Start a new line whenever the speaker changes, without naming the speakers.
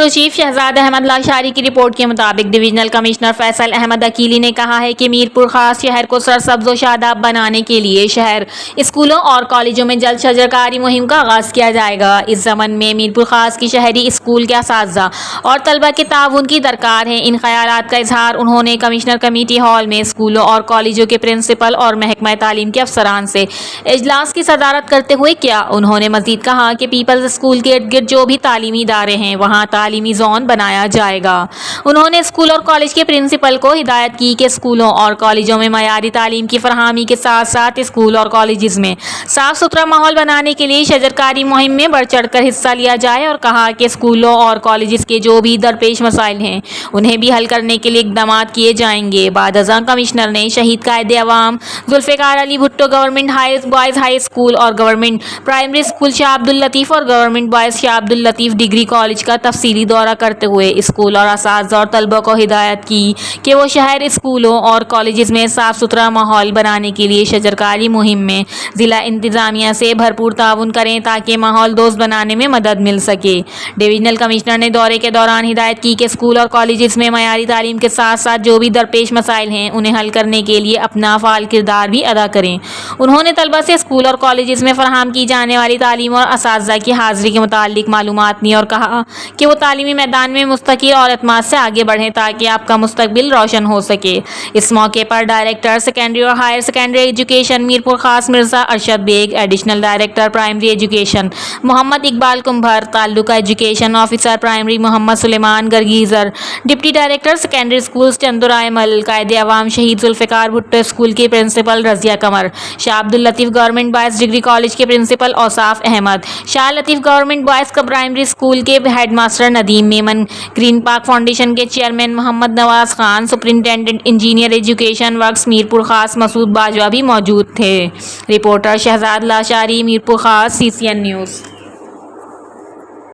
Bureau chief Shahzad Ahmad Lashari की report के मुताबिक डिविजनल कमिश्नर फैसल अहमद अकीली ने कहा है कि मीरपुर खास शहर को सरसब्ज व शादाब बनाने के लिए शहर स्कूलों और कॉलेजों में जल्द शजरकारी मुहिम का आगाज़ किया जाएगा। इस ज़मन में मीरपुर खास की शहरी स्कूल के असातिज़ा और तलबा के ताउन की दरकार है। इन ख्यालात का इजहार उन्होंने कमिश्नर कमेटी हॉल में स्कूलों और कॉलेजों के प्रिंसिपल और महकमा तालीम के अफसरान से इजलास की सदारत करते हुए किया। उन्होंने मजीद कहा कि पीपल्स स्कूल के इर्द गिर्द जो भी तालीमी इदारे हैं वहाँ तालीमी जोन बनाया जाएगा। उन्होंने स्कूल और कॉलेज के प्रिंसिपल को हिदायत की कि स्कूलों और कॉलेजों में मयारी तालीम की फरहमी के साथ साथ स्कूल और कॉलेज में साफ सुथरा माहौल बनाने के लिए शजरकारी मुहिम में बढ़ चढ़ कर हिस्सा लिया जाए और कहा कि स्कूलों और कॉलेज के जो भी दरपेश मसाइल हैं उन्हें भी हल करने के लिए इकदाम किए जाएंगे। बाद अज़ां कमिश्नर ने शहीद Quaid-e Awam Zulfikar Ali Bhutto government boys high school और government primary school Shah Abdul Latif और government boys Shah Abdul Latif degree college का तफसीली दौरा करते हुए स्कूल और असातिज़ा और तलबा को हिदायत की कि वो शहर स्कूलों और कॉलेज में साफ सुथरा माहौल बनाने के लिए शजरकारी मुहिम में ज़िला इंतज़ामिया से भरपूर ताउन करें ताकि माहौल दोस्त बनाने में मदद मिल सके। डिविजनल कमिश्नर ने दौरे के दौरान हिदायत की कि स्कूल और कॉलेज में मयारी तालीम के साथ साथ जो भी दरपेश मसाइल हैं उन्हें हल करने के लिए अपना फ़ाल किरदार भी अदा करें। उन्होंने तलबा से स्कूल और कॉलेज में फराहम की जाने वाली तालीम और असातिज़ा की हाज़िरी के मुतालिक मालूमात दी और कहा कि वो तालीमी मैदान में मुस्तकिल और एतमाद से आगे बढ़ें ताकि आपका मुस्तकबिल रोशन हो सके। इस मौके पर डायरेक्टर सेकेंडरी और higher secondary education Mirpur Khas Mirza Arshad Baig, additional director primary education Mohammad Iqbal Kumbhar, taluka education officer primary Mohammad Suleman Gargeezar, deputy director secondary schools Chandurayamal, Quaid-e Awam शहीद जुल्फ़िकार भुट्टो स्कूल की principal Razia Qamar, Shah Abdul Latif government boys degree college के principal Ausaf Ahmed, Shah Latif government boys primary school के headmaster Nadeem Memon, Green Park Foundation के chairman Mohammad Nawaz Khan, superintendent engineer education works Mirpur Khas Masood Bajwa भी मौजूद थे। Reporter Shahzad Lashari, Mirpur खास, CCN news.